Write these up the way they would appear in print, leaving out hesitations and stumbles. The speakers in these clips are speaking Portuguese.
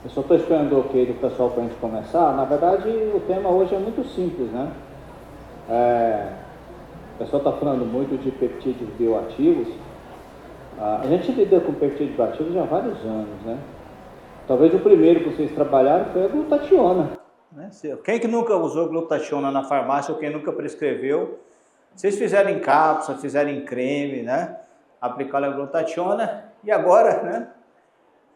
Eu só estou esperando o ok do pessoal para a gente começar. Na verdade, o tema hoje é muito simples, né? O pessoal está falando muito de peptídeos bioativos. A gente lida com peptídeos bioativos já há vários anos, né? Talvez o primeiro que vocês trabalharam foi a glutationa. Né? Quem que nunca usou glutationa na farmácia ou quem nunca prescreveu? Vocês fizeram em cápsula, fizeram em creme, né? Aplicaram a glutationa e agora, né?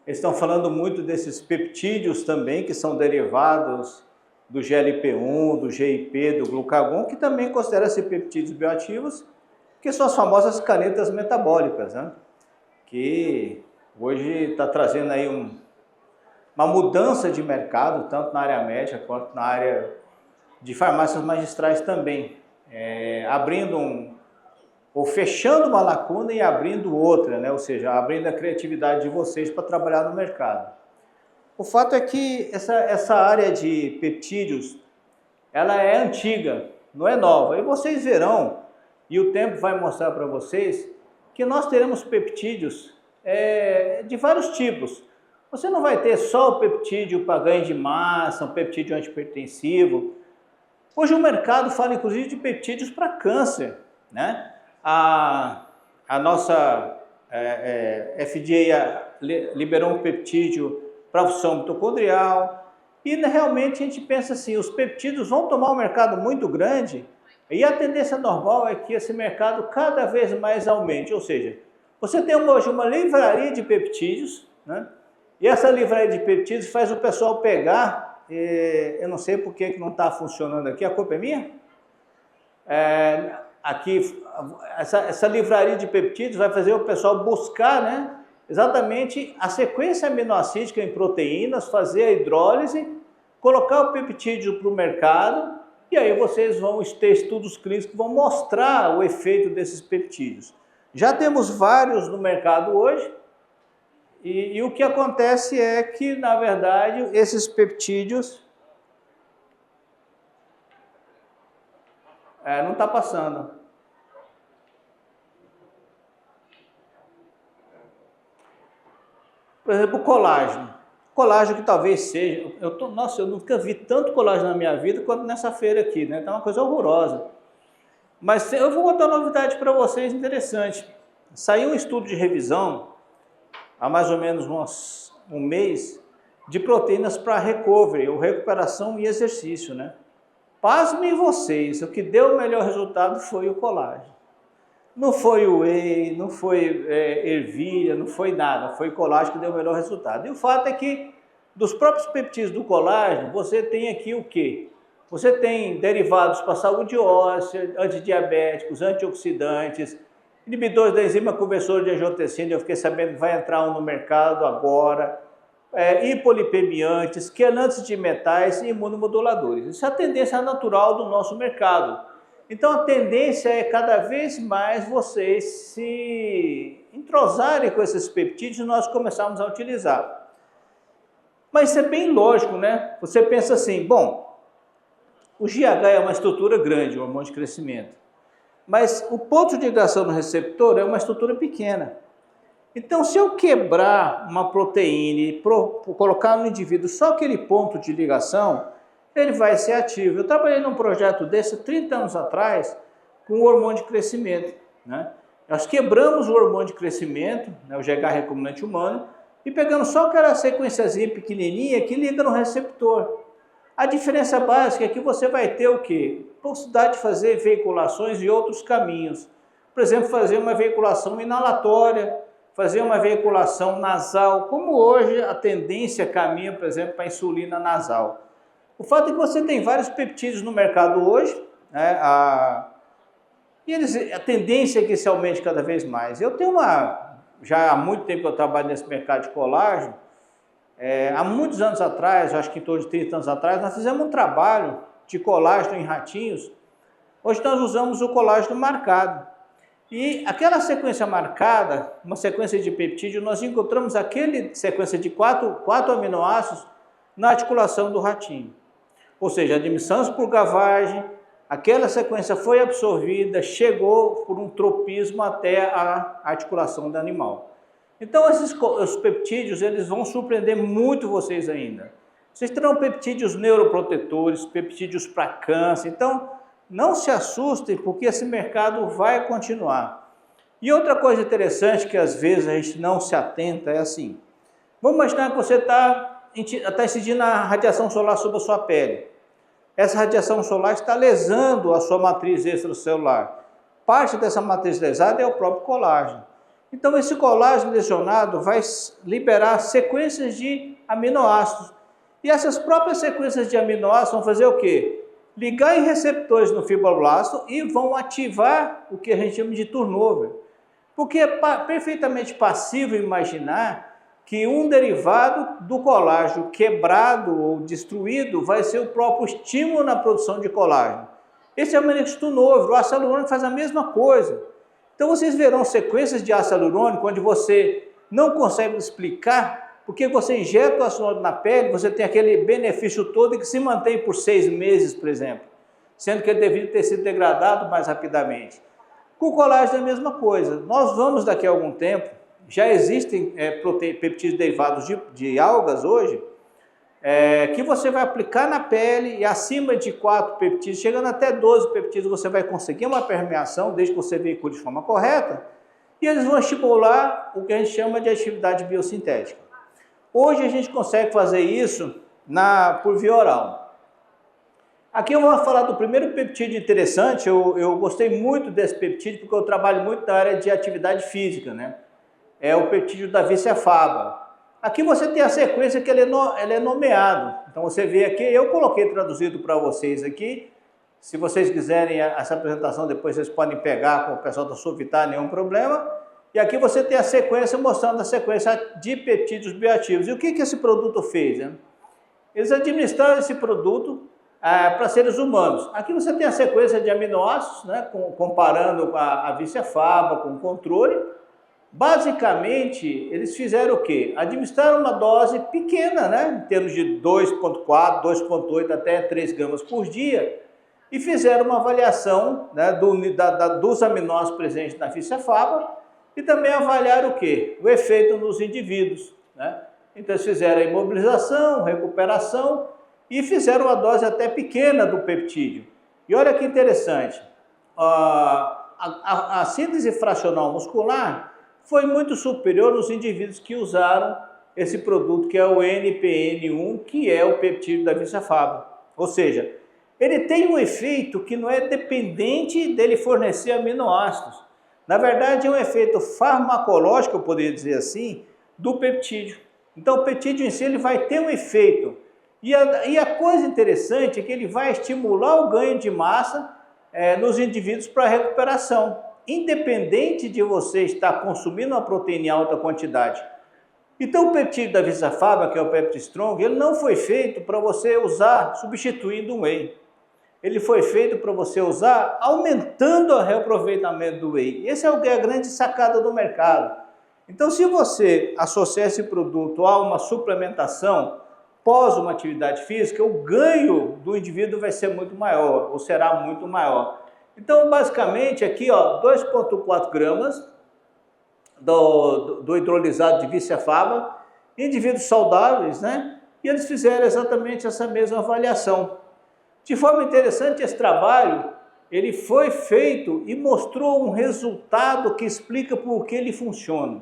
Eles estão falando muito desses peptídeos também, que são derivados do GLP-1, do GIP, do glucagon, que também consideram-se peptídeos bioativos, que são as famosas canetas metabólicas, né? Que hoje está trazendo aí uma mudança de mercado, tanto na área médica quanto na área de farmácias magistrais também, abrindo ou fechando uma lacuna e abrindo outra, né? Ou seja, abrindo a criatividade de vocês para trabalhar no mercado. O fato é que essa área de peptídeos, ela é antiga, não é nova. E vocês verão, e o tempo vai mostrar para vocês, que nós teremos peptídeos de vários tipos. Você não vai ter só o peptídeo para ganho de massa, um peptídeo antihipertensivo. Hoje o mercado fala inclusive de peptídeos para câncer, né? A nossa FDA liberou um peptídeo para função mitocondrial e realmente a gente pensa assim, os peptídeos vão tomar um mercado muito grande e a tendência normal é que esse mercado cada vez mais aumente, ou seja, você tem hoje uma livraria de peptídeos, né? E essa livraria de peptídeos faz o pessoal pegar, eu não sei por que não está funcionando aqui, a culpa é minha? Aqui, essa livraria de peptídeos vai fazer o pessoal buscar, né, exatamente a sequência aminoácida em proteínas, fazer a hidrólise, colocar o peptídeo para o mercado e aí vocês vão ter estudos clínicos que vão mostrar o efeito desses peptídeos. Já temos vários no mercado hoje e o que acontece é que, na verdade, esses peptídeos não está passando. Por exemplo, o colágeno. Colágeno que talvez seja... Nossa, eu nunca vi tanto colágeno na minha vida quanto nessa feira aqui, né? Tá uma coisa horrorosa. Mas eu vou contar uma novidade para vocês interessante. Saiu um estudo de revisão, há mais ou menos um mês, de proteínas para recovery, ou recuperação e exercício, né? Pasmem vocês, o que deu o melhor resultado foi o colágeno. Não foi o whey, não foi ervilha, não foi nada, foi colágeno que deu o melhor resultado. E o fato é que, dos próprios peptídeos do colágeno, você tem aqui o quê? Você tem derivados para a saúde óssea, antidiabéticos, antioxidantes, inibidores da enzima conversora de angiotensina, eu fiquei sabendo que vai entrar um no mercado agora, hipolipemiantes, quelantes de metais e imunomoduladores. Isso é a tendência natural do nosso mercado. Então a tendência é cada vez mais vocês se entrosarem com esses peptídeos e nós começarmos a utilizar. Mas isso é bem lógico, né? Você pensa assim, bom, o GH é uma estrutura grande, o hormônio de crescimento, mas o ponto de ligação no receptor é uma estrutura pequena. Então, se eu quebrar uma proteína e colocar no indivíduo só aquele ponto de ligação, ele vai ser ativo. Eu trabalhei num projeto desse 30 anos atrás com o hormônio de crescimento, né? Nós quebramos o hormônio de crescimento, né, o GH recombinante humano, e pegamos só aquela sequenciazinha pequenininha que liga no receptor. A diferença básica é que você vai ter o quê? Possibilidade de fazer veiculações e outros caminhos. Por exemplo, fazer uma veiculação inalatória, fazer uma veiculação nasal, como hoje a tendência caminha, por exemplo, para a insulina nasal. O fato é que você tem vários peptídeos no mercado hoje, né, e a tendência é que se aumente cada vez mais. Eu tenho já há muito tempo que eu trabalho nesse mercado de colágeno, há muitos anos atrás, acho que em torno de 30 anos atrás, nós fizemos um trabalho de colágeno em ratinhos. Hoje nós usamos o colágeno marcado. E aquela sequência marcada, uma sequência de peptídeo, nós encontramos aquela sequência de quatro aminoácidos na articulação do ratinho. Ou seja, admissão por gavagem, aquela sequência foi absorvida, chegou por um tropismo até a articulação do animal. Então os peptídeos eles vão surpreender muito vocês ainda. Vocês terão peptídeos neuroprotetores, peptídeos para câncer, então não se assustem porque esse mercado vai continuar. E outra coisa interessante que às vezes a gente não se atenta é assim, vamos imaginar que você está incidindo a radiação solar sobre a sua pele. Essa radiação solar está lesando a sua matriz extracelular. Parte dessa matriz lesada é o próprio colágeno. Então esse colágeno lesionado vai liberar sequências de aminoácidos. E essas próprias sequências de aminoácidos vão fazer o quê? Ligar em receptores no fibroblasto e vão ativar o que a gente chama de turnover. Porque é perfeitamente passível imaginar que um derivado do colágeno quebrado ou destruído vai ser o próprio estímulo na produção de colágeno. Esse é o mecanismo turnover, o ácido hialurônico faz a mesma coisa. Então vocês verão sequências de ácido hialurônico onde você não consegue explicar porque você injeta o ácido hialurônico na pele, você tem aquele benefício todo que se mantém por 6 meses, por exemplo, sendo que ele deveria ter sido degradado mais rapidamente. Com o colágeno é a mesma coisa. Nós vamos daqui a algum tempo, já existem peptídeos derivados de algas hoje, que você vai aplicar na pele e acima de 4 peptídeos, chegando até 12 peptídeos, você vai conseguir uma permeação, desde que você veicule de forma correta, e eles vão estimular o que a gente chama de atividade biosintética. Hoje a gente consegue fazer isso por via oral. Aqui eu vou falar do primeiro peptídeo interessante, eu gostei muito desse peptídeo porque eu trabalho muito na área de atividade física, né? É o peptídeo da Vicefaba. Aqui você tem a sequência que ele é nomeado. Então você vê aqui, eu coloquei traduzido para vocês aqui. Se vocês quiserem essa apresentação, depois vocês podem pegar com o pessoal da Sovitar, nenhum problema. E aqui você tem a sequência mostrando a sequência de peptídeos bioativos. E o que esse produto fez? Né? Eles administraram esse produto para seres humanos. Aqui você tem a sequência de aminoácidos, né, comparando a Vicefaba com o controle. Basicamente, eles fizeram o quê? Administraram uma dose pequena, né, em termos de 2,4, 2,8 até 3 gramas por dia, e fizeram uma avaliação, né, dos aminoácidos presentes na Vicefaba e também avaliaram o quê? O efeito nos indivíduos. Né? Então, eles fizeram a imobilização, recuperação e fizeram uma dose até pequena do peptídeo. E olha que interessante, a síntese fracional muscular foi muito superior nos indivíduos que usaram esse produto, que é o NPN1, que é o peptídeo da Vicefaba. Ou seja, ele tem um efeito que não é dependente dele fornecer aminoácidos. Na verdade, é um efeito farmacológico, eu poderia dizer assim, do peptídeo. Então, o peptídeo em si ele vai ter um efeito. E a coisa interessante é que ele vai estimular o ganho de massa nos indivíduos para recuperação, independente de você estar consumindo uma proteína em alta quantidade. Então, o peptídeo da Vicefaba, que é o Pepti Strong, ele não foi feito para você usar substituindo um whey. Ele foi feito para você usar aumentando o reaproveitamento do whey. Essa é a grande sacada do mercado. Então, se você associar esse produto a uma suplementação pós uma atividade física, o ganho do indivíduo vai ser muito maior, ou será muito maior. Então, basicamente, aqui, 2,4 gramas do hidrolisado de Vicefaba, indivíduos saudáveis, né? E eles fizeram exatamente essa mesma avaliação. De forma interessante, esse trabalho, ele foi feito e mostrou um resultado que explica por que ele funciona.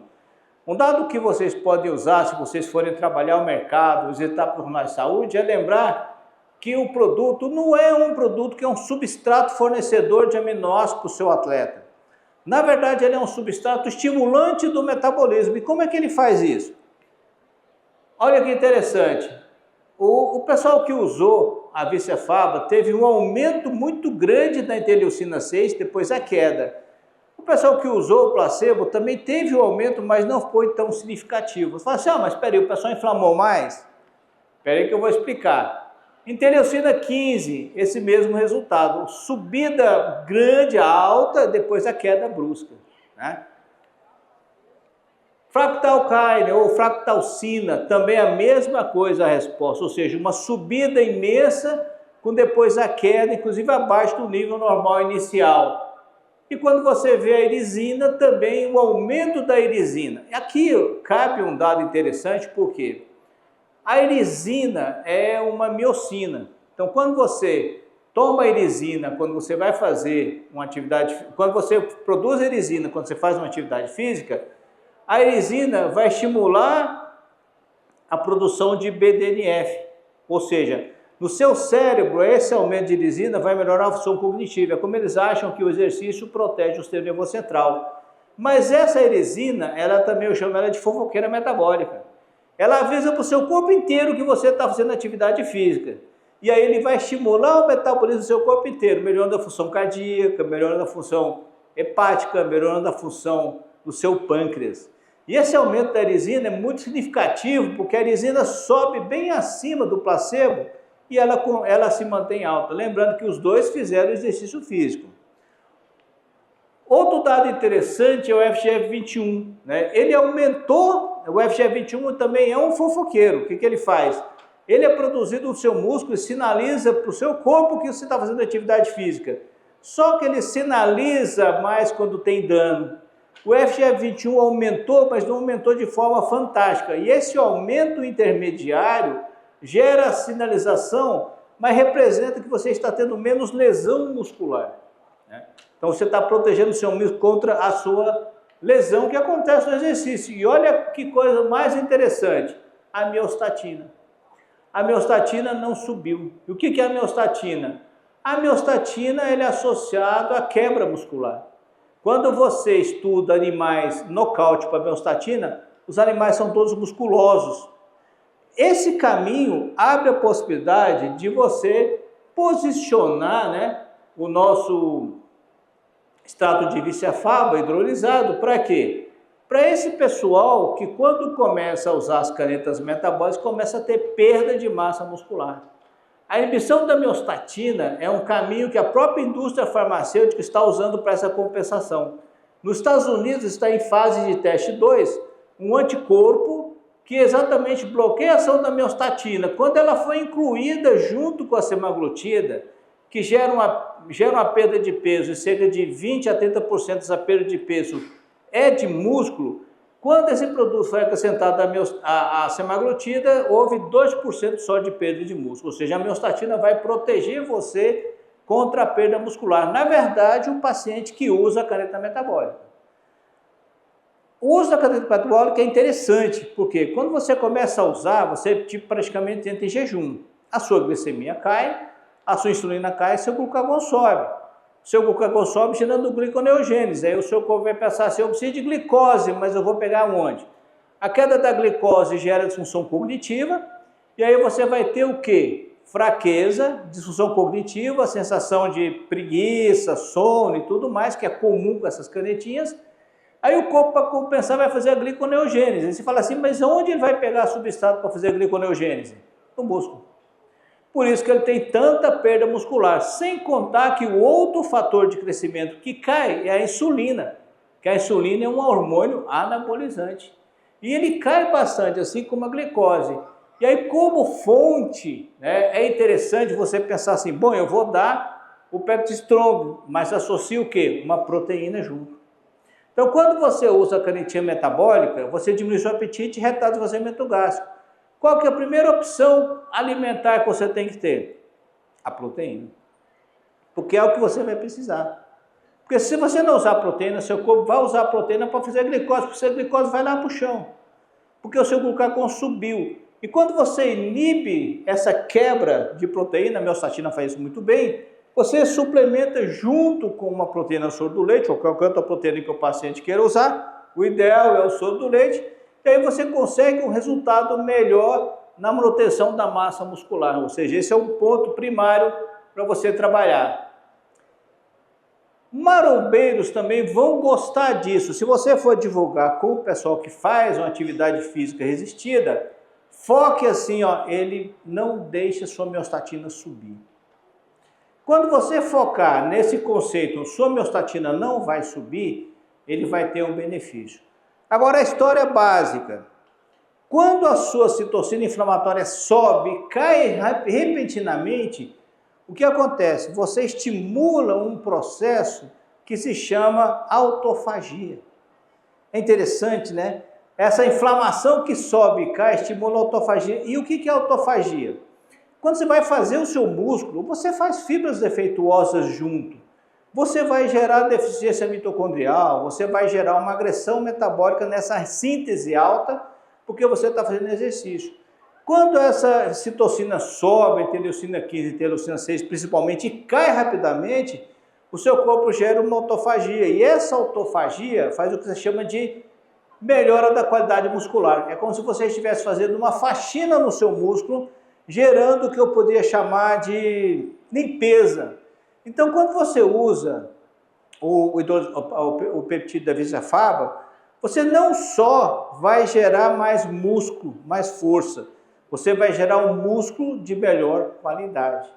Um dado que vocês podem usar se vocês forem trabalhar o mercado, visitar profissionais de saúde, é lembrar que o produto não é um produto que é um substrato fornecedor de aminoácidos para o seu atleta. Na verdade, ele é um substrato estimulante do metabolismo. E como é que ele faz isso? Olha que interessante. O pessoal que usou a Vicefaba teve um aumento muito grande da interleucina 6, depois a queda. O pessoal que usou o placebo também teve um aumento, mas não foi tão significativo. Você fala assim, mas espera aí, o pessoal inflamou mais? Espera aí que eu vou explicar. Interleucina 15, esse mesmo resultado. Subida grande, alta, depois a queda brusca. Né? Fractalkine ou fractalcina, também a mesma coisa a resposta, ou seja, uma subida imensa com depois a queda, inclusive abaixo do nível normal inicial. E quando você vê a irisina, também o aumento da irisina. Aqui cabe um dado interessante, porque a irisina é uma miocina. Então, quando você toma a irisina, quando você vai fazer uma atividade, quando você produz a irisina, quando você faz uma atividade física, a irisina vai estimular a produção de BDNF, ou seja, no seu cérebro, esse aumento de irisina vai melhorar a função cognitiva. É como eles acham que o exercício protege o sistema nervoso central. Mas essa irisina, ela também, eu chamo ela de fofoqueira metabólica. Ela avisa para o seu corpo inteiro que você está fazendo atividade física. E aí ele vai estimular o metabolismo do seu corpo inteiro, melhorando a função cardíaca, melhorando a função hepática, melhorando a função do seu pâncreas. E esse aumento da irisina é muito significativo, porque a irisina sobe bem acima do placebo, e ela se mantém alta. Lembrando que os dois fizeram exercício físico. Outro dado interessante é o FGF21. Né? Ele aumentou, o FGF21 também é um fofoqueiro. O que ele faz? Ele é produzido no seu músculo e sinaliza para o seu corpo que você está fazendo atividade física. Só que ele sinaliza mais quando tem dano. O FGF21 aumentou, mas não aumentou de forma fantástica. E esse aumento intermediário gera sinalização, mas representa que você está tendo menos lesão muscular. Né? Então você está protegendo o seu músculo contra a sua lesão que acontece no exercício. E olha que coisa mais interessante, a miostatina. A miostatina não subiu. E o que é a miostatina? A miostatina é associada à quebra muscular. Quando você estuda animais nocaute para miostatina, os animais são todos musculosos. Esse caminho abre a possibilidade de você posicionar, né, o nosso extrato de víscera hidrolisado para quê? Para esse pessoal que quando começa a usar as canetas metabólicas, começa a ter perda de massa muscular. A inibição da miostatina é um caminho que a própria indústria farmacêutica está usando para essa compensação. Nos Estados Unidos está em fase de teste 2, um anticorpo que exatamente bloqueia a ação da miostatina. Quando ela foi incluída junto com a semaglutida, que gera uma perda de peso, e cerca de 20 a 30% dessa perda de peso é de músculo, quando esse produto foi acrescentado à semaglutida, houve 2% só de perda de músculo, ou seja, a miostatina vai proteger você contra a perda muscular. Na verdade, o paciente que usa a caneta metabólica. O uso da caneta metabólica é interessante, porque quando você começa a usar, você praticamente entra em jejum. A sua glicemia cai, a sua insulina cai, seu glucagon sobe. O seu glucagon sobe gerando gliconeogênese. Aí o seu corpo vai pensar assim, eu preciso de glicose, mas eu vou pegar onde? A queda da glicose gera disfunção cognitiva, e aí você vai ter o quê? Fraqueza, disfunção cognitiva, sensação de preguiça, sono e tudo mais, que é comum com essas canetinhas. Aí o corpo, para compensar, vai fazer a gliconeogênese. Aí você fala assim, mas onde ele vai pegar substrato para fazer a gliconeogênese? No músculo. Por isso que ele tem tanta perda muscular. Sem contar que o outro fator de crescimento que cai é a insulina. Que a insulina é um hormônio anabolizante. E ele cai bastante, assim como a glicose. E aí, como fonte, né, é interessante você pensar assim, bom, eu vou dar o peptide strong, mas associa o quê? Uma proteína junto. Então, quando você usa a canetinha metabólica, você diminui seu apetite e retarda o esvaziamento gástrico. Qual que é a primeira opção alimentar que você tem que ter? A proteína. Porque é o que você vai precisar. Porque se você não usar a proteína, seu corpo vai usar a proteína para fazer a glicose, porque a glicose vai lá para o chão. Porque o seu glucagon subiu. E quando você inibe essa quebra de proteína, a miostatina faz isso muito bem, você suplementa junto com uma proteína soro do leite, ou qualquer outra proteína que o paciente queira usar. O ideal é o soro do leite, e aí você consegue um resultado melhor na manutenção da massa muscular. Ou seja, esse é um ponto primário para você trabalhar. Marombeiros também vão gostar disso. Se você for divulgar com o pessoal que faz uma atividade física resistida, foque assim, ó, ele não deixa sua miostatina subir. Quando você focar nesse conceito, sua miostatina não vai subir, ele vai ter um benefício. Agora, a história básica. Quando a sua citocina inflamatória sobe, cai repentinamente, o que acontece? Você estimula um processo que se chama autofagia. É interessante, né? Essa inflamação que sobe e cai estimula a autofagia. E o que é autofagia? Quando você vai fazer o seu músculo, você faz fibras defeituosas junto. Você vai gerar deficiência mitocondrial, você vai gerar uma agressão metabólica nessa síntese alta, porque você está fazendo exercício. Quando essa citocina sobe, interleucina 15 e interleucina 6 principalmente, e cai rapidamente, o seu corpo gera uma autofagia. E essa autofagia faz o que você chama de melhora da qualidade muscular. É como se você estivesse fazendo uma faxina no seu músculo, gerando o que eu poderia chamar de limpeza. Então, quando você usa o peptídeo da Visafaba, você não só vai gerar mais músculo, mais força, você vai gerar um músculo de melhor qualidade.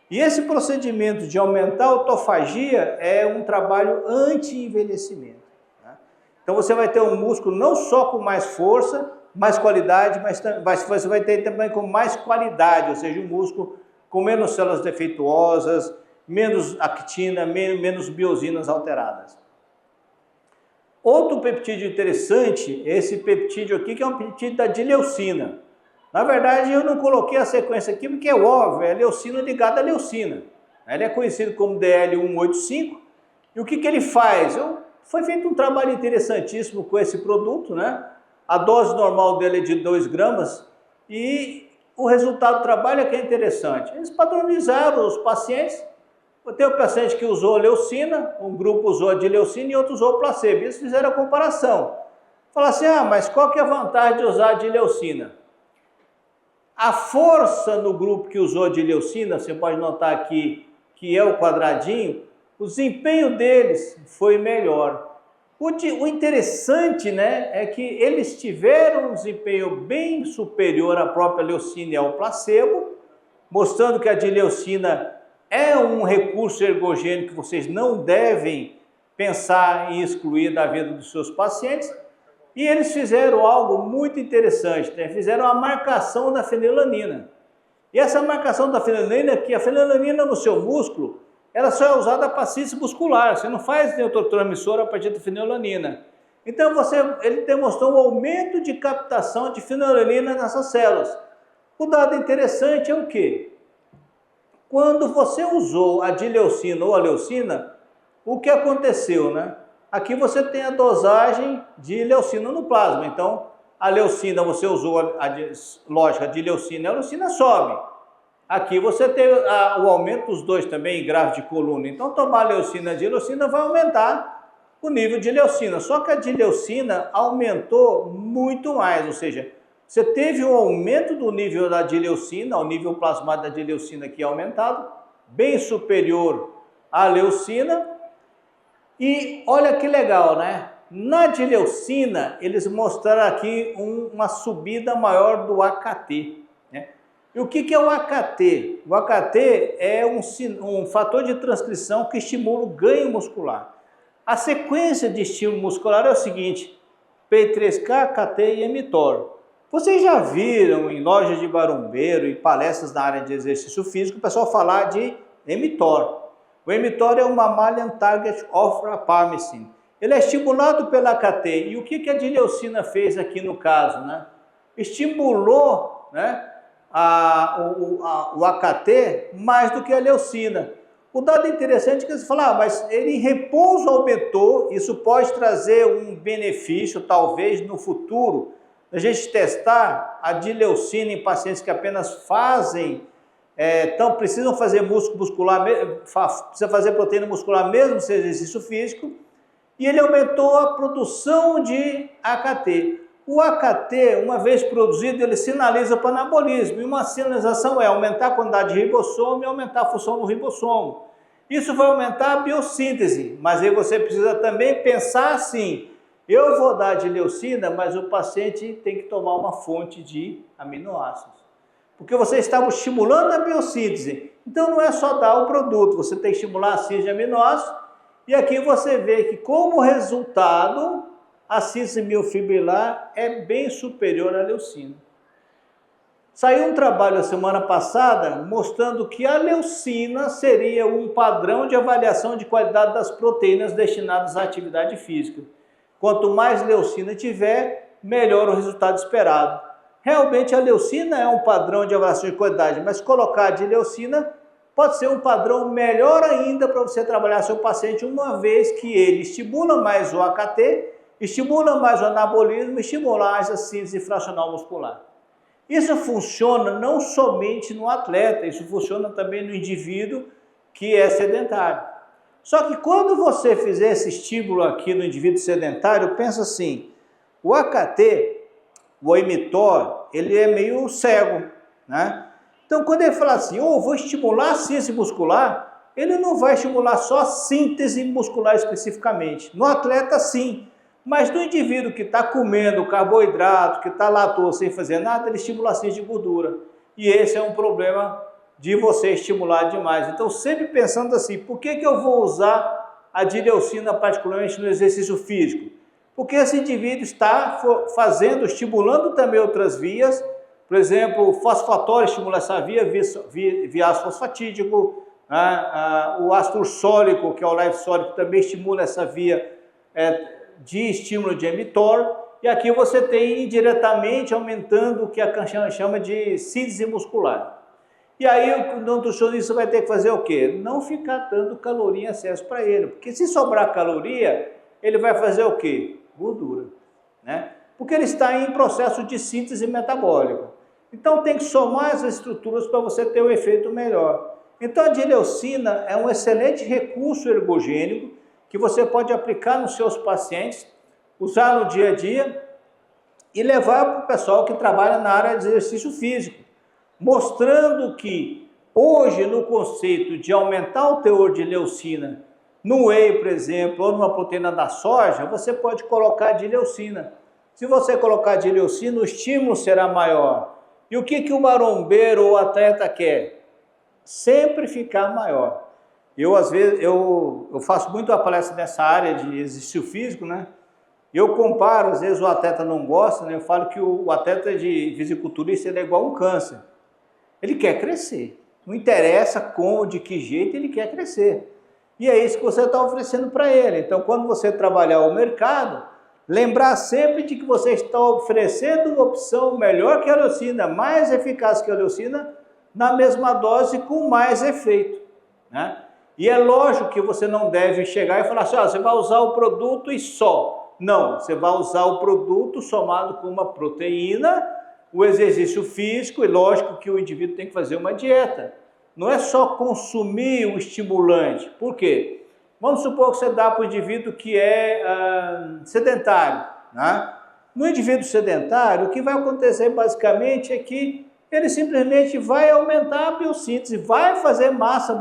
E esse procedimento de aumentar a autofagia é um trabalho anti-envelhecimento. Tá? Então você vai ter um músculo não só com mais força, mais qualidade, mas você vai ter também com mais qualidade, ou seja, um músculo com menos células defeituosas, menos actina, menos biosinas alteradas. Outro peptídeo interessante, esse peptídeo aqui, que é um peptídeo da dileucina. Na verdade, eu não coloquei a sequência aqui porque é óbvio, é leucina ligada a leucina. Ele é conhecido como DL185. E o que ele faz? Foi feito um trabalho interessantíssimo com esse produto, né? A dose normal dele é de 2 gramas e o resultado do trabalho é que é interessante. Eles padronizaram os pacientes. Tem o paciente que usou leucina, um grupo usou a dileucina e outro usou o placebo. Eles fizeram a comparação. Falaram assim, mas qual que é a vantagem de usar a dileucina? A força no grupo que usou a dileucina, você pode notar aqui que é o quadradinho, o desempenho deles foi melhor. O interessante, né, é que eles tiveram um desempenho bem superior à própria leucina e ao placebo, mostrando que a dileucina é um recurso ergogênico que vocês não devem pensar em excluir da vida dos seus pacientes. E eles fizeram algo muito interessante, né? Fizeram a marcação da fenilanina. E essa marcação da fenilanina, que a fenilanina no seu músculo, ela só é usada para síntese muscular, você não faz neurotransmissor a partir da fenilanina. Então ele demonstrou um aumento de captação de fenilanina nessas células. O dado interessante é o quê? Quando você usou a dileucina ou a leucina, o que aconteceu, né? Aqui você tem a dosagem de leucina no plasma. Então, a leucina, você usou a dileucina e a leucina sobe. Aqui você tem o aumento dos dois também em grau de coluna. Então, tomar a leucina e a dileucina vai aumentar o nível de leucina. Só que a dileucina aumentou muito mais, ou seja, você teve um aumento do nível da dileucina, o nível plasmático da dileucina aqui aumentado, bem superior à leucina. E olha que legal, né? Na dileucina, eles mostraram aqui uma subida maior do AKT. Né? E o que é o AKT? O AKT é um fator de transcrição que estimula o ganho muscular. A sequência de estímulo muscular é o seguinte, P3K, AKT e mTOR. Vocês já viram em lojas de barumbeiro e palestras na área de exercício físico o pessoal falar de mTOR. O mTOR é o Mammalian Target of Rapamycin. Ele é estimulado pela AKT. E o que a dileucina fez aqui no caso? Né? Estimulou, né, o AKT mais do que a leucina. O dado interessante é que você fala, mas ele em repouso aumentou, isso pode trazer um benefício, talvez no futuro, a gente testar a dileucina em pacientes que apenas fazem, então precisam fazer músculo muscular, precisa fazer proteína muscular mesmo sem exercício físico, e ele aumentou a produção de AKT. O AKT, uma vez produzido, ele sinaliza para o anabolismo, e uma sinalização é aumentar a quantidade de ribossomo e aumentar a função do ribossomo. Isso vai aumentar a biossíntese, mas aí você precisa também pensar assim, eu vou dar dileucina, mas o paciente tem que tomar uma fonte de aminoácidos. Porque você está estimulando a biossíntese. Então não é só dar o produto, você tem que estimular a síntese de aminoácidos. E aqui você vê que como resultado, a síntese miofibrilar é bem superior à leucina. Saiu um trabalho a semana passada mostrando que a leucina seria um padrão de avaliação de qualidade das proteínas destinadas à atividade física. Quanto mais leucina tiver, melhor o resultado esperado. Realmente a leucina é um padrão de avaliação de qualidade, mas colocar de leucina pode ser um padrão melhor ainda para você trabalhar seu paciente, uma vez que ele estimula mais o AKT, estimula mais o anabolismo, estimula mais a síntese fracional muscular. Isso funciona não somente no atleta, isso funciona também no indivíduo que é sedentário. Só que quando você fizer esse estímulo aqui no indivíduo sedentário, pensa assim, o AKT, o mTOR, ele é meio cego, né? Então quando ele fala assim, vou estimular a síntese muscular, ele não vai estimular só a síntese muscular especificamente. No atleta sim, mas no indivíduo que está comendo carboidrato, que está lá à toa sem fazer nada, ele estimula a síntese de gordura. E esse é um problema de você estimular demais. Então sempre pensando assim, por que eu vou usar a dileucina particularmente no exercício físico? Porque esse indivíduo está estimulando também outras vias, por exemplo, o fosfatório estimula essa via, via ácido fosfatídico, o ácido ursólico, que é o levsólico, também estimula essa via de estímulo de mTOR, e aqui você tem indiretamente aumentando o que a Kahneman chama de síntese muscular. E aí o nutricionista vai ter que fazer o quê? Não ficar dando caloria em excesso para ele, porque se sobrar caloria, ele vai fazer o quê? Gordura, né? Porque ele está em processo de síntese metabólica. Então tem que somar as estruturas para você ter um efeito melhor. Então a dileucina é um excelente recurso ergogênico que você pode aplicar nos seus pacientes, usar no dia a dia e levar para o pessoal que trabalha na área de exercício físico, mostrando que hoje no conceito de aumentar o teor de leucina no whey, por exemplo, ou numa proteína da soja, você pode colocar dileucina. Se você colocar dileucina, o estímulo será maior. E o que o marombeiro ou atleta quer? Sempre ficar maior. Às vezes, eu faço muito a palestra nessa área de exercício físico, né? Eu comparo, às vezes o atleta não gosta, né? Eu falo que o atleta de fisiculturista ele é igual um câncer. Ele quer crescer. Não interessa como, de que jeito, ele quer crescer. E é isso que você está oferecendo para ele. Então, quando você trabalhar o mercado, lembrar sempre de que você está oferecendo uma opção melhor que a leucina, mais eficaz que a leucina, na mesma dose com mais efeito, né? E é lógico que você não deve chegar e falar assim, você vai usar o produto e só. Não, você vai usar o produto somado com uma proteína, o exercício físico, e lógico que o indivíduo tem que fazer uma dieta. Não é só consumir o estimulante. Por quê? Vamos supor que você dá para o indivíduo que é sedentário, né? No indivíduo sedentário, o que vai acontecer basicamente é que ele simplesmente vai aumentar a biossíntese, vai fazer massa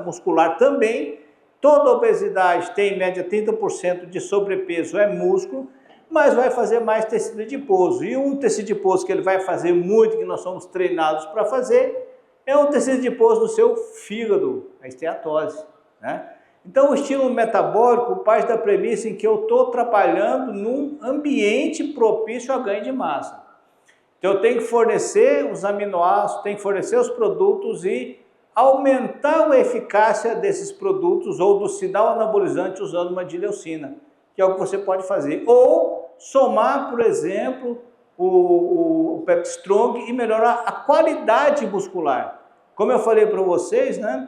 muscular também. Toda obesidade tem em média 30% de sobrepeso, é músculo, mas vai fazer mais tecido adiposo. E um tecido adiposo que ele vai fazer muito, que nós somos treinados para fazer, é um tecido adiposo do seu fígado, a esteatose, né? Então o estímulo metabólico parte da premissa em que eu estou trabalhando num ambiente propício a ganho de massa. Então eu tenho que fornecer os aminoácidos, tenho que fornecer os produtos e aumentar a eficácia desses produtos ou do sinal anabolizante usando uma dileucina, que é o que você pode fazer. Ou somar, por exemplo, o PeptiStrong e melhorar a qualidade muscular. Como eu falei para vocês, né?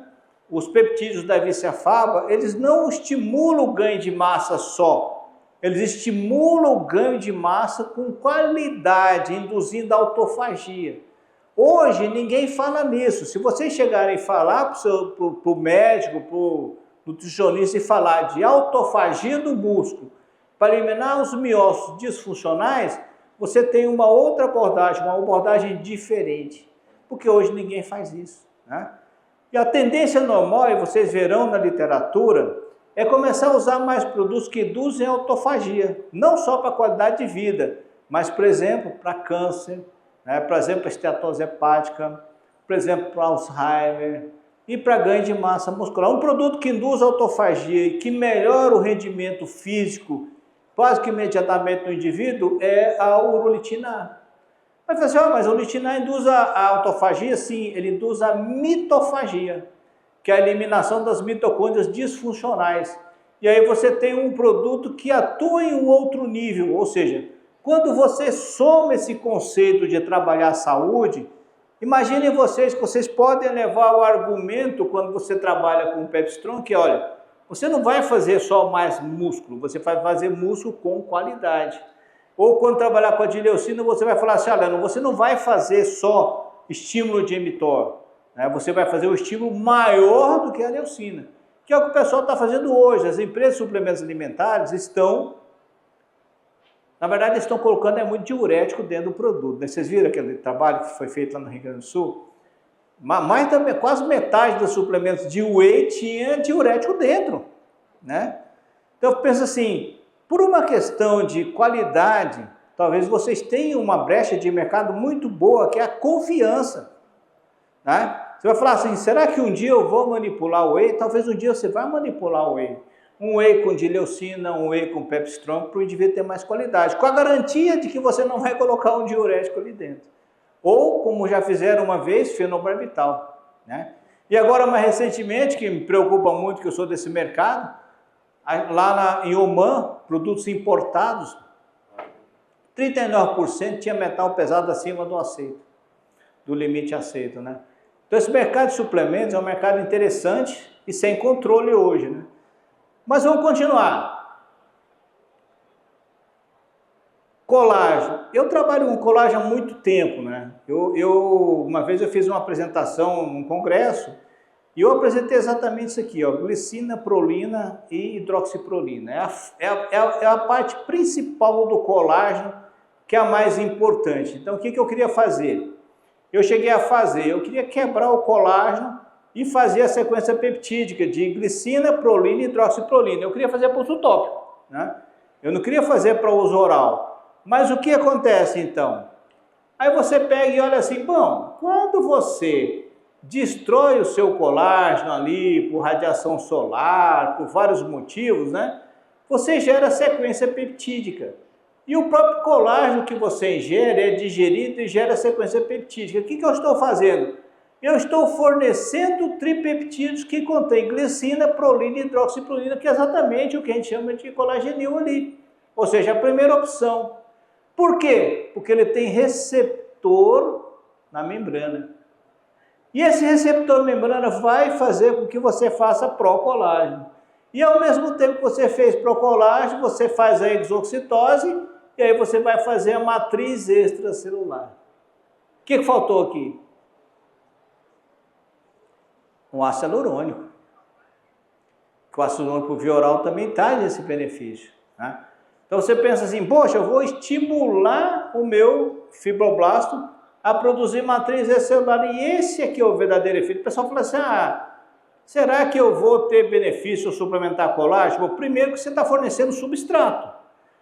Os peptídeos da Vicia-Faba, eles não estimulam o ganho de massa só. Eles estimulam o ganho de massa com qualidade, induzindo a autofagia. Hoje ninguém fala nisso. Se vocês chegarem a falar para o médico, para o nutricionista e falar de autofagia do músculo, para eliminar os miócitos disfuncionais, você tem uma outra abordagem, uma abordagem diferente. Porque hoje ninguém faz isso, né? E a tendência normal, e vocês verão na literatura, é começar a usar mais produtos que induzem a autofagia, não só para a qualidade de vida, mas, por exemplo, para câncer, né? Por exemplo, para esteatose hepática, por exemplo, para Alzheimer e para ganho de massa muscular. Um produto que induz a autofagia e que melhora o rendimento físico quase que imediatamente no indivíduo é a urolitina A. Aí você fala assim, mas o litinal induz a autofagia? Sim, ele induz a mitofagia, que é a eliminação das mitocôndrias disfuncionais. E aí você tem um produto que atua em um outro nível, ou seja, quando você soma esse conceito de trabalhar a saúde, imaginem vocês que vocês podem levar o argumento quando você trabalha com o Pepstron, que olha, você não vai fazer só mais músculo, você vai fazer músculo com qualidade. Ou quando trabalhar com a dileucina, você vai falar assim, olha, você não vai fazer só estímulo de mTOR, né? Você vai fazer um estímulo maior do que a leucina, que é o que o pessoal está fazendo hoje. As empresas de suplementos alimentares estão, na verdade, estão colocando muito diurético dentro do produto. Vocês viram aquele trabalho que foi feito lá no Rio Grande do Sul? Mais também, quase metade dos suplementos de whey tinha diurético dentro, né? Então, eu penso assim, por uma questão de qualidade, talvez vocês tenham uma brecha de mercado muito boa, que é a confiança, né? Você vai falar assim, será que um dia eu vou manipular o whey? Talvez um dia você vai manipular o whey. Um whey com dileucina, um whey com Pepstron, para o indivíduo ter mais qualidade, com a garantia de que você não vai colocar um diurético ali dentro. Ou, como já fizeram uma vez, fenobarbital, né? E agora, mais recentemente, que me preocupa muito, que eu sou desse mercado, lá em Oman, produtos importados, 39% tinha metal pesado acima do aceito, do limite aceito, né? Então esse mercado de suplementos é um mercado interessante e sem controle hoje, né? Mas vamos continuar. Colágeno. Eu trabalho com colágeno há muito tempo, né? Uma vez eu fiz uma apresentação num congresso e eu apresentei exatamente isso aqui, ó, glicina, prolina e hidroxiprolina. É a parte principal do colágeno, que é a mais importante. Então, o que eu queria fazer? Eu queria quebrar o colágeno e fazer a sequência peptídica de glicina, prolina e hidroxiprolina. Eu queria fazer pulso tópico, né? Eu não queria fazer para uso oral. Mas o que acontece, então? Aí você pega e olha assim, bom, quando você destrói o seu colágeno ali por radiação solar, por vários motivos, né? Você gera sequência peptídica. E o próprio colágeno que você ingere é digerido e gera sequência peptídica. O que eu estou fazendo? Eu estou fornecendo tripeptídeos que contêm glicina, prolina e hidroxiprolina, que é exatamente o que a gente chama de colagenil ali. Ou seja, a primeira opção. Por quê? Porque ele tem receptor na membrana. E esse receptor na membrana vai fazer com que você faça procolágeno. E ao mesmo tempo que você fez procolágeno, você faz a exoxitose e aí você vai fazer a matriz extracelular. O que faltou aqui? Um ácido hialurônico. O ácido hialurônico via oral também traz esse benefício, né? Então você pensa assim, poxa, eu vou estimular o meu fibroblasto a produzir matriz extracelular, e esse aqui é o verdadeiro efeito. O pessoal fala assim, será que eu vou ter benefício ao suplementar colágeno? Bom, primeiro que você está fornecendo substrato.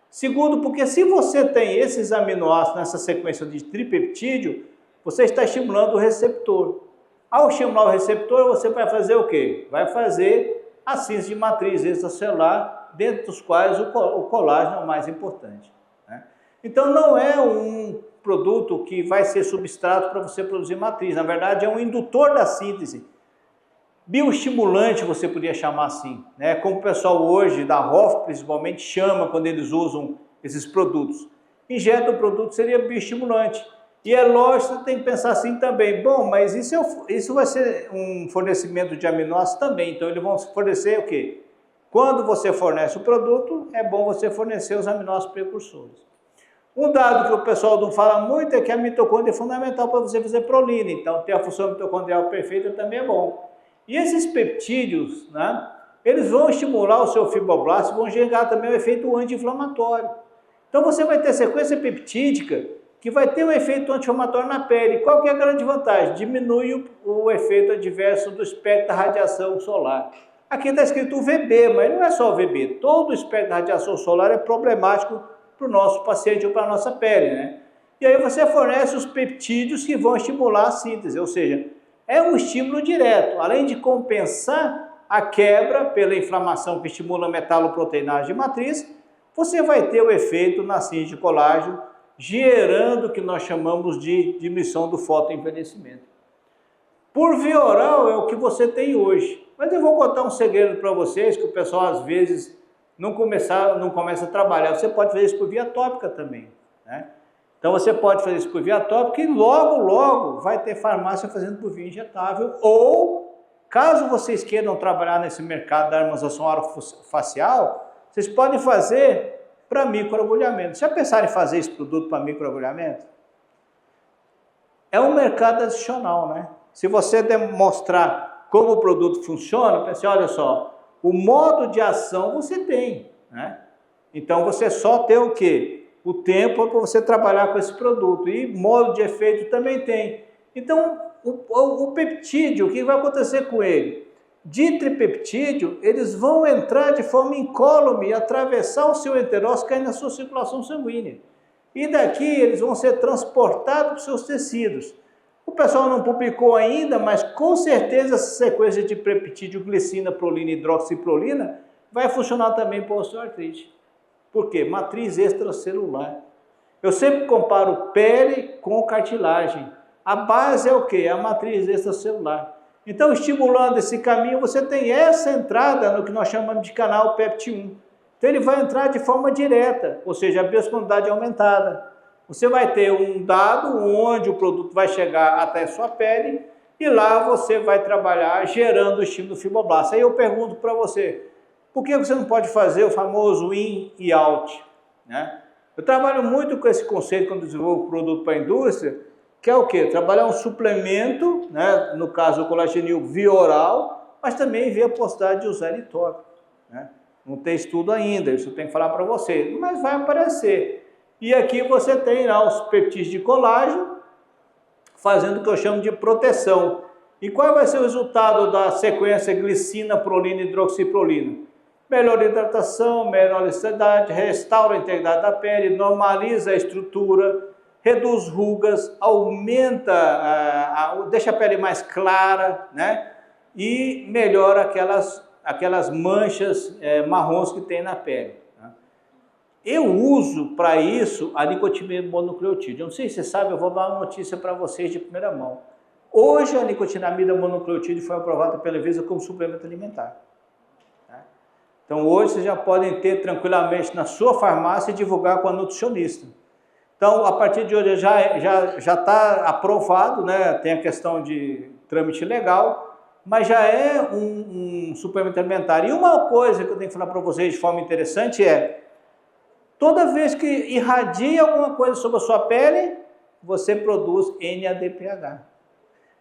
Segundo, porque se você tem esses aminoácidos nessa sequência de tripeptídeo, você está estimulando o receptor. Ao estimular o receptor, você vai fazer o quê? Vai fazer a síntese de matriz extracelular, dentro dos quais o colágeno é o mais importante, né? Então não é um produto que vai ser substrato para você produzir matriz. Na verdade, é um indutor da síntese. Bioestimulante, você podia chamar assim, né? Como o pessoal hoje, da ROF principalmente, chama quando eles usam esses produtos. Injeta o produto, seria bioestimulante. E é lógico, você tem que pensar assim também. Bom, mas isso vai ser um fornecimento de aminoácidos também. Então, eles vão fornecer o quê? Quando você fornece o produto, é bom você fornecer os aminoácidos precursores. Um dado que o pessoal não fala muito é que a mitocôndria é fundamental para você fazer prolina. Então, ter a função mitocondrial perfeita também é bom. E esses peptídeos, né, eles vão estimular o seu fibroblasto e vão gerar também o efeito anti-inflamatório. Então, você vai ter sequência peptídica que vai ter um efeito anti-inflamatório na pele. Qual que é a grande vantagem? Diminui o efeito adverso do espectro da radiação solar. Aqui está escrito UVB, mas não é só UVB. Todo o espectro da radiação solar é problemático para o nosso paciente ou para a nossa pele, né? E aí você fornece os peptídeos que vão estimular a síntese, ou seja, é um estímulo direto. Além de compensar a quebra pela inflamação que estimula a metaloproteinase de matriz, você vai ter o efeito na síntese de colágeno gerando o que nós chamamos de diminuição do fotoenvelhecimento. Por via oral é o que você tem hoje. Mas eu vou contar um segredo para vocês, que o pessoal às vezes não começa a trabalhar. Você pode fazer isso por via tópica também, né? Então você pode fazer isso por via tópica e logo vai ter farmácia fazendo por via injetável, ou caso vocês queiram trabalhar nesse mercado da harmonização orofacial, vocês podem fazer para microagulhamento. Já pensaram em fazer esse produto para microagulhamento? É um mercado adicional, né? Se você demonstrar como o produto funciona, pense, olha só, o modo de ação você tem, né? Então você só tem o quê? O tempo para você trabalhar com esse produto, e modo de efeito também tem. Então o peptídeo, o que vai acontecer com ele? De tripeptídeo, eles vão entrar de forma incólume, atravessar o seu enterócito, cair na sua circulação sanguínea. E daqui eles vão ser transportados para os seus tecidos. O pessoal não publicou ainda, mas com certeza essa sequência de peptídeo, glicina, prolina, hidroxiprolina vai funcionar também para a osteoartrite. Por quê? Matriz extracelular. Eu sempre comparo pele com cartilagem. A base é o quê? A matriz extracelular. Então, estimulando esse caminho, você tem essa entrada no que nós chamamos de canal PEPT1. Então, ele vai entrar de forma direta, ou seja, a biosimotilidade aumentada. Você vai ter um dado onde o produto vai chegar até a sua pele e lá você vai trabalhar gerando o estímulo fibroblasto. Aí eu pergunto para você, por que você não pode fazer o famoso in e out, né? Eu trabalho muito com esse conceito quando desenvolvo produto para a indústria, que é o quê? Trabalhar um suplemento, né? No caso o colagenil via oral, mas também via a possibilidade de usar ele tópico, né? Não tem estudo ainda, isso eu tenho que falar para você, mas vai aparecer. E aqui você tem lá os peptídeos de colágeno, fazendo o que eu chamo de proteção. E qual vai ser o resultado da sequência glicina, prolina e hidroxiprolina? Melhora a hidratação, melhora a elasticidade, restaura a integridade da pele, normaliza a estrutura, reduz rugas, aumenta, deixa a pele mais clara, né? E melhora aquelas manchas marrons que tem na pele. Né? Eu uso para isso a nicotinamida mononucleotídeo. Eu não sei se você sabe, eu vou dar uma notícia para vocês de primeira mão. Hoje a nicotinamida mononucleotídeo foi aprovada pela Anvisa como suplemento alimentar. Então hoje vocês já podem ter tranquilamente na sua farmácia e divulgar com a nutricionista. Então a partir de hoje já está aprovado, né? Tem a questão de trâmite legal, mas já é um suplemento alimentar. E uma coisa que eu tenho que falar para vocês de forma interessante é, toda vez que irradia alguma coisa sobre a sua pele, você produz NADPH.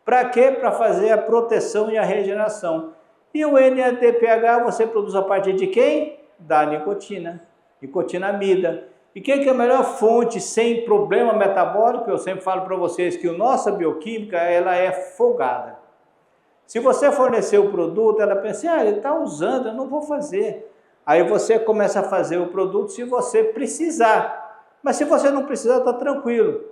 Para quê? Para fazer a proteção e a regeneração. E o NADPH você produz a partir de quem? Da nicotina, nicotinamida. E quem que é a melhor fonte sem problema metabólico? Eu sempre falo para vocês que a nossa bioquímica ela é folgada. Se você fornecer o produto, ela pensa, ele está usando, eu não vou fazer. Aí você começa a fazer o produto se você precisar. Mas se você não precisar, está tranquilo.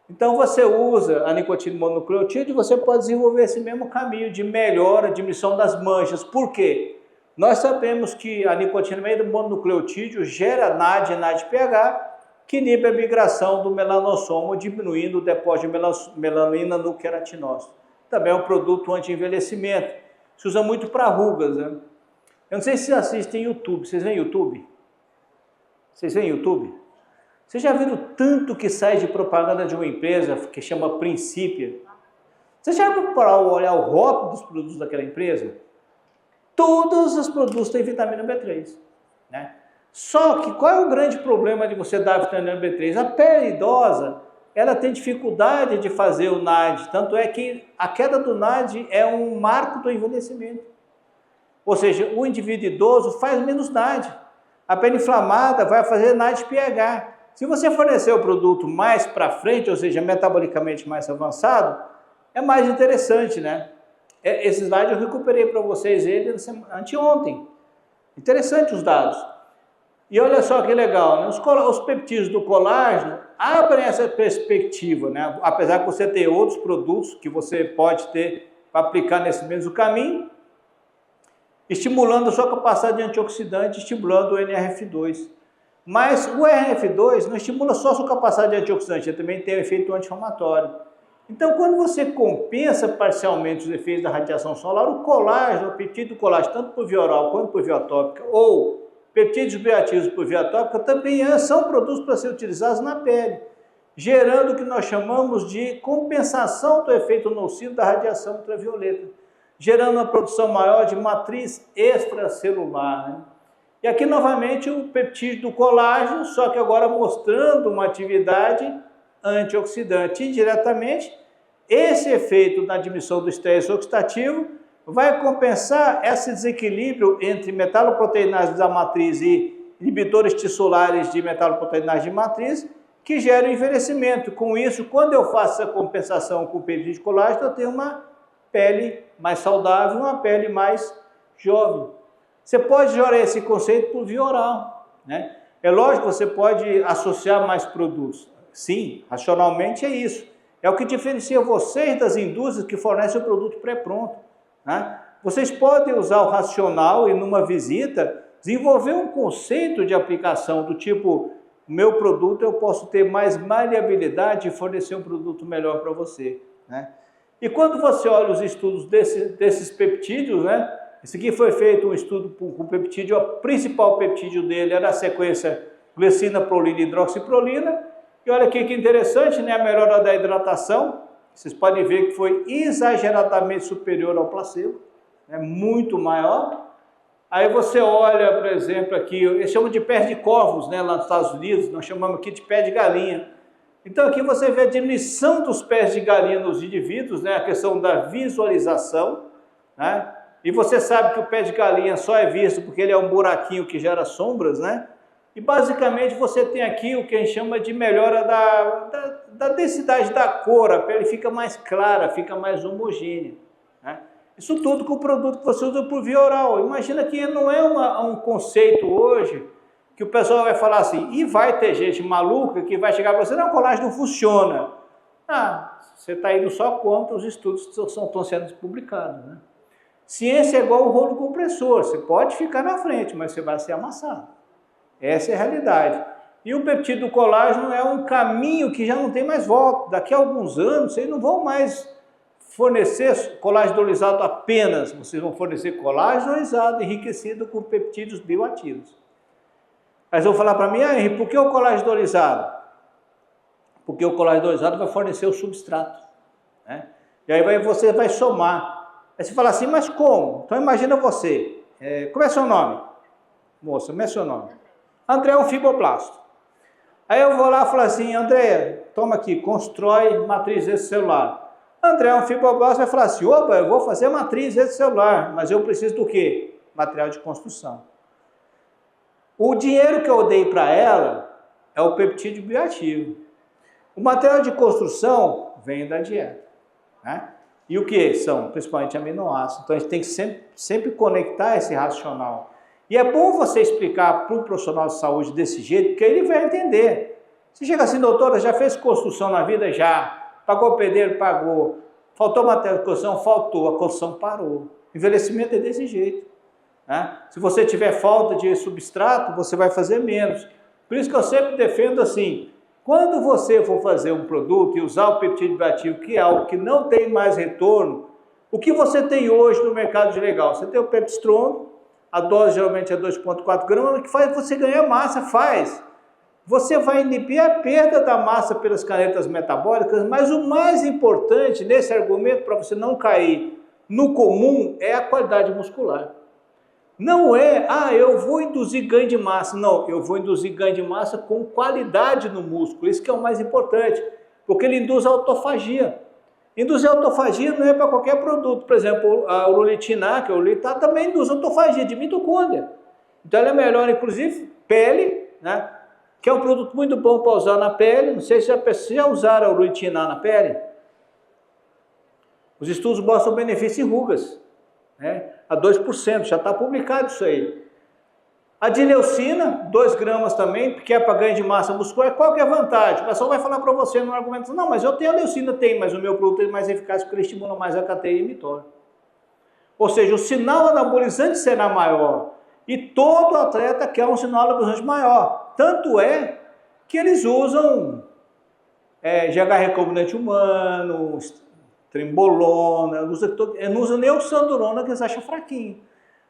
Então você usa a nicotina mononucleotídeo e você pode desenvolver esse mesmo caminho de melhora, diminuição das manchas. Por quê? Nós sabemos que a nicotina mononucleotídeo gera NAD e NADPH, que inibe a migração do melanossomo, diminuindo o depósito de melanina no queratinócito. Também é um produto anti-envelhecimento. Se usa muito para rugas, né? Eu não sei se vocês assistem YouTube. Vocês veem YouTube? Vocês veem YouTube? Vocês já viram tanto que sai de propaganda de uma empresa que chama Princípio? Você já viu para olhar o rótulo dos produtos daquela empresa? Todos os produtos têm vitamina B3, né? Só que qual é o grande problema de você dar vitamina B3? A pele idosa, ela tem dificuldade de fazer o NAD, tanto é que a queda do NAD é um marco do envelhecimento. Ou seja, o indivíduo idoso faz menos NAD. A pele inflamada vai fazer NADPH. Se você fornecer o produto mais para frente, ou seja, metabolicamente mais avançado, é mais interessante, né? Esse slide eu recuperei para vocês ele anteontem. Interessante os dados. E olha só que legal, né? Os peptídeos do colágeno abrem essa perspectiva, né? Apesar de você ter outros produtos que você pode ter para aplicar nesse mesmo caminho, estimulando a sua capacidade de antioxidante, estimulando o NRF2. Mas o RF2 não estimula só a sua capacidade antioxidante, ele também tem um efeito anti-inflamatório. Então, quando você compensa parcialmente os efeitos da radiação solar, o colágeno, o peptídeo do colágeno, tanto por via oral quanto por via tópica, ou peptídeos bioativos por via tópica, também são produtos para ser utilizados na pele, gerando o que nós chamamos de compensação do efeito nocivo da radiação ultravioleta, gerando uma produção maior de matriz extracelular, né? E aqui novamente o peptídeo do colágeno, só que agora mostrando uma atividade antioxidante. Indiretamente, esse efeito na diminuição do estresse oxidativo vai compensar esse desequilíbrio entre metaloproteinase da matriz e inibidores tissulares de metaloproteinase de matriz, que gera o envelhecimento. Com isso, quando eu faço essa compensação com o peptídeo de colágeno, eu tenho uma pele mais saudável, uma pele mais jovem. Você pode jogar esse conceito por via oral, né? É lógico que você pode associar mais produtos. Sim, racionalmente é isso. É o que diferencia vocês das indústrias que fornecem o produto pré-pronto, né? Vocês podem usar o racional e numa visita desenvolver um conceito de aplicação do tipo, meu produto eu posso ter mais maleabilidade e fornecer um produto melhor para você, né? E quando você olha os estudos desses peptídeos, né? Esse aqui foi feito um estudo com peptídeo, o principal peptídeo dele era a sequência glicina, prolina e hidroxiprolina. E olha aqui que interessante, né? A melhora da hidratação, vocês podem ver que foi exageradamente superior ao placebo, né? Muito maior. Aí você olha, por exemplo, aqui, eles chamam de pé de corvos, né? Lá nos Estados Unidos, nós chamamos aqui de pé de galinha. Então aqui você vê a diminuição dos pés de galinha nos indivíduos, né? A questão da visualização, né? E você sabe que o pé de galinha só é visto porque ele é um buraquinho que gera sombras, né? E basicamente você tem aqui o que a gente chama de melhora da densidade da cor, a pele fica mais clara, fica mais homogênea, né? Isso tudo com o produto que você usa por via oral. Imagina que não é um conceito hoje que o pessoal vai falar assim, e vai ter gente maluca que vai chegar para você, não, colágeno não funciona. Ah, você está indo só contra os estudos que estão sendo publicados, né? Ciência é igual o rolo compressor, você pode ficar na frente, mas você vai ser amassado. Essa é a realidade. E o peptídeo do colágeno é um caminho que já não tem mais volta. Daqui a alguns anos, vocês não vão mais fornecer colágeno hidrolisado apenas, vocês vão fornecer colágeno hidrolisado enriquecido com peptídeos bioativos. Mas vão falar para mim, ah, Henrique, por que o colágeno hidrolisado? Porque o colágeno hidrolisado vai fornecer o substrato, né? E aí você vai somar. Aí você fala assim, mas como? Então imagina você, como é seu nome? Moça, como é seu nome? André é um fibroblasto. Aí eu vou lá e falo assim, André, toma aqui, constrói matriz extracelular. André é um fibroblasto, vai falar assim, opa, eu vou fazer matriz extracelular, mas eu preciso do quê? Material de construção. O dinheiro que eu dei para ela é o peptídeo bioativo. O material de construção vem da dieta, né? E o que são? Principalmente aminoácidos. Então a gente tem que sempre conectar esse racional. E é bom você explicar para o profissional de saúde desse jeito, porque ele vai entender. Você chega assim, doutora, já fez construção na vida? Já. Pagou o pedreiro? Pagou. Faltou material de construção? Faltou. A construção parou. Envelhecimento é desse jeito, né? Se você tiver falta de substrato, você vai fazer menos. Por isso que eu sempre defendo assim, quando você for fazer um produto e usar o peptídeo bioativo, que é algo que não tem mais retorno, o que você tem hoje no mercado de legal? Você tem o Pepstron, a dose geralmente é 2,4 gramas, que faz você ganhar massa, faz. Você vai inibir a perda da massa pelas canetas metabólicas, mas o mais importante nesse argumento, para você não cair no comum, é a qualidade muscular. Não é, eu vou induzir ganho de massa. Não, eu vou induzir ganho de massa com qualidade no músculo. Isso que é o mais importante, porque ele induz a autofagia. Induzir a autofagia não é para qualquer produto. Por exemplo, a uroletina, que é o uroletar, também induz autofagia de mitocôndria. Então, ela é melhor, inclusive, pele, né? Que é um produto muito bom para usar na pele. Não sei se já usaram a uroletina na pele. Os estudos mostram benefício em rugas, né? A 2%, já está publicado isso aí. A dileucina, 2 gramas também, que é para ganho de massa muscular. Qual que é a vantagem? O pessoal vai falar para você no argumento, não, mas eu tenho a leucina, mas o meu produto é mais eficaz porque ele estimula mais a cateia emitória. Ou seja, o sinal anabolizante será maior. E todo atleta quer um sinal anabolizante maior. Tanto é que eles usam GH recombinante humano, trembolona, não usa nem o sandurona, que eles acham fraquinho.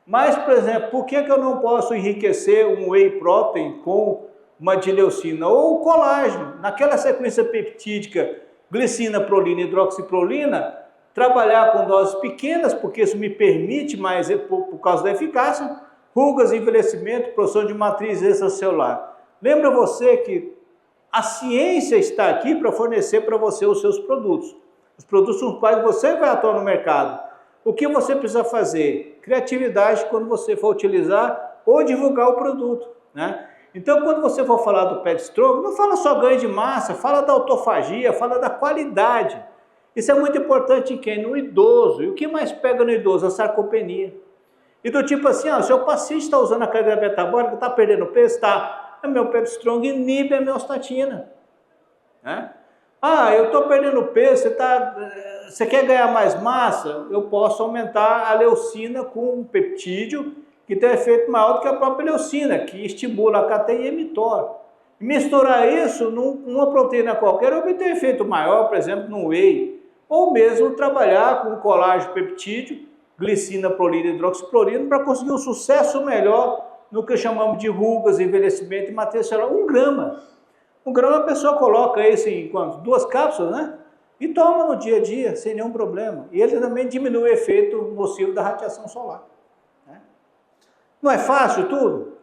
Mas, por exemplo, por que eu não posso enriquecer um whey protein com uma dileucina ou o colágeno? Naquela sequência peptídica, glicina, prolina, hidroxiprolina, trabalhar com doses pequenas, porque isso me permite mais, por causa da eficácia, rugas, envelhecimento, produção de matriz extracelular. Lembra você que a ciência está aqui para fornecer para você os seus produtos. Os produtos com os quais você vai atuar no mercado. O que você precisa fazer? Criatividade quando você for utilizar ou divulgar o produto, né? Então, quando você for falar do pet stroke, não fala só ganho de massa, fala da autofagia, fala da qualidade. Isso é muito importante em quem? No idoso. E o que mais pega no idoso? A sarcopenia. E do tipo assim, ó, seu paciente está usando a cadeira metabólica, está perdendo peso? Está. Meu Pep Strong inibe a homeostatina. Né? Ah, eu estou perdendo peso, você quer ganhar mais massa? Eu posso aumentar a leucina com um peptídeo que tem efeito maior do que a própria leucina, que estimula a cateia e mTOR. Misturar isso numa proteína qualquer, eu obter efeito maior, por exemplo, no whey. Ou mesmo trabalhar com colágeno peptídeo, glicina, prolina, hidroxiprolina, para conseguir um sucesso melhor no que chamamos de rugas, envelhecimento e matriz celular. 1 grama. 1 grama a pessoa coloca isso em quanto? 2 cápsulas, né? E toma no dia a dia, sem nenhum problema. E ele também diminui o efeito nocivo da radiação solar. Né? Não é fácil tudo?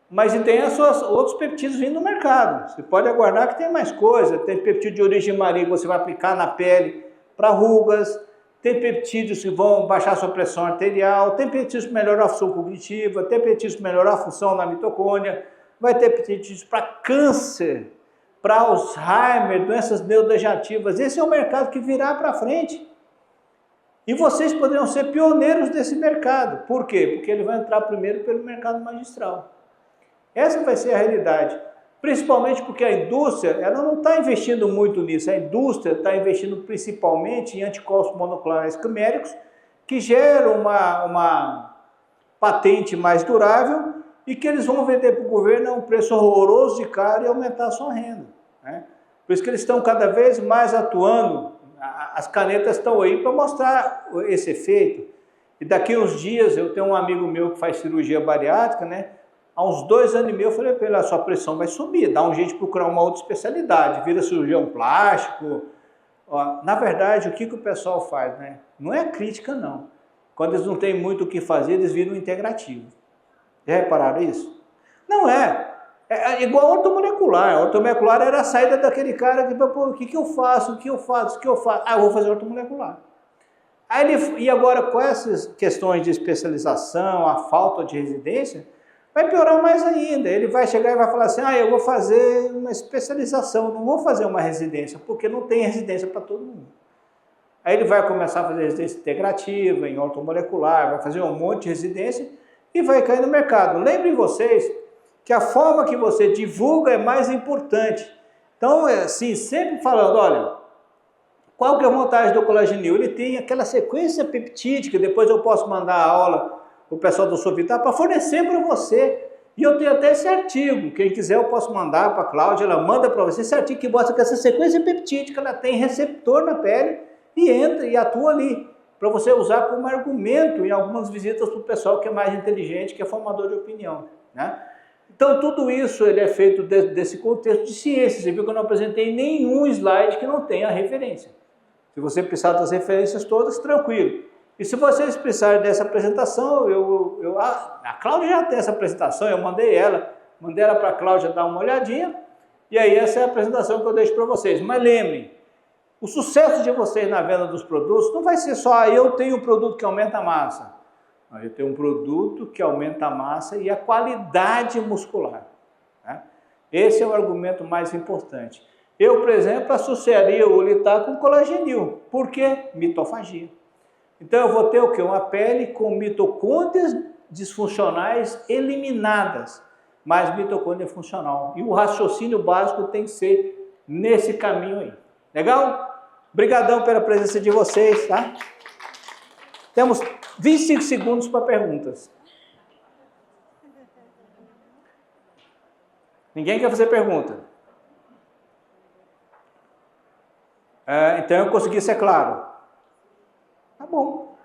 Mas tem outros peptídeos vindo no mercado. Você pode aguardar que tem mais coisa. Tem peptídeo de origem marinha que você vai aplicar na pele para rugas. Tem peptídeos que vão baixar a sua pressão arterial. Tem peptídeos que melhoram a função cognitiva. Tem peptídeos que melhoram a função na mitocôndria. Vai ter peptídeos para câncer, para Alzheimer, doenças neurodegenerativas. Esse é um mercado que virá para frente. E vocês poderiam ser pioneiros desse mercado. Por quê? Porque ele vai entrar primeiro pelo mercado magistral. Essa vai ser a realidade, principalmente porque a indústria ela não está investindo muito nisso, a indústria está investindo principalmente em anticorpos monoclonais quiméricos que geram uma patente mais durável e que eles vão vender para o governo a um preço horroroso de caro e aumentar a sua renda. Né? Por isso que eles estão cada vez mais atuando, as canetas estão aí para mostrar esse efeito. E daqui uns dias eu tenho um amigo meu que faz cirurgia bariátrica, né? Há uns 2 anos e meio eu falei para ele, a sua pressão vai subir, dá um jeito de procurar uma outra especialidade, vira cirurgião plástico. Ó, na verdade, o que o pessoal faz, né? Não é crítica, não. Quando eles não têm muito o que fazer, eles viram integrativo. Já repararam isso? Não é. É igual ortomolecular. A ortomolecular era a saída daquele cara que, pô, o que eu faço? O que eu faço? Ah, eu vou fazer ortomolecular. E agora, com essas questões de especialização, a falta de residência, vai piorar mais ainda. Ele vai chegar e vai falar assim, eu vou fazer uma especialização, não vou fazer uma residência, porque não tem residência para todo mundo. Aí ele vai começar a fazer residência integrativa, em ortomolecular, vai fazer um monte de residência e vai cair no mercado. Lembrem vocês que a forma que você divulga é mais importante. Então, assim, sempre falando, olha, qual que é a vantagem do collagenil? Ele tem aquela sequência peptídica, depois eu posso mandar a aula o pessoal do Sovitar para fornecer para você. E eu tenho até esse artigo, quem quiser eu posso mandar para a Cláudia, ela manda para você esse artigo que mostra que essa sequência peptídica ela tem receptor na pele e entra e atua ali, para você usar como argumento em algumas visitas para o pessoal que é mais inteligente, que é formador de opinião. Né? Então tudo isso ele é feito desse contexto de ciência. Você viu que eu não apresentei nenhum slide que não tenha referência. Se você precisar das referências todas, tranquilo. E se vocês precisarem dessa apresentação, a Cláudia já tem essa apresentação, eu mandei ela para a Cláudia dar uma olhadinha, e aí essa é a apresentação que eu deixo para vocês. Mas lembrem, o sucesso de vocês na venda dos produtos não vai ser só, eu tenho um produto que aumenta a massa. Eu tenho um produto que aumenta a massa e a qualidade muscular. Né? Esse é o argumento mais importante. Eu, por exemplo, associaria o Litar com collagenil. Por quê? Mitofagia. Então eu vou ter o quê? Uma pele com mitocôndrias disfuncionais eliminadas, mas mitocôndria funcional. E o raciocínio básico tem que ser nesse caminho aí. Legal? Obrigadão pela presença de vocês, tá? Temos 25 segundos para perguntas. Ninguém quer fazer pergunta? Então eu consegui ser claro. Tá bom.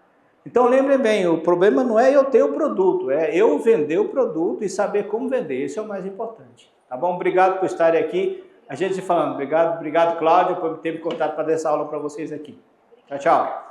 Então lembrem bem, o problema não é eu ter o produto, é eu vender o produto e saber como vender. Esse é o mais importante. Tá bom? Obrigado por estarem aqui. A gente se falando. Obrigado, Cláudio, por ter me convidado para dar essa aula para vocês aqui. Tchau, tchau.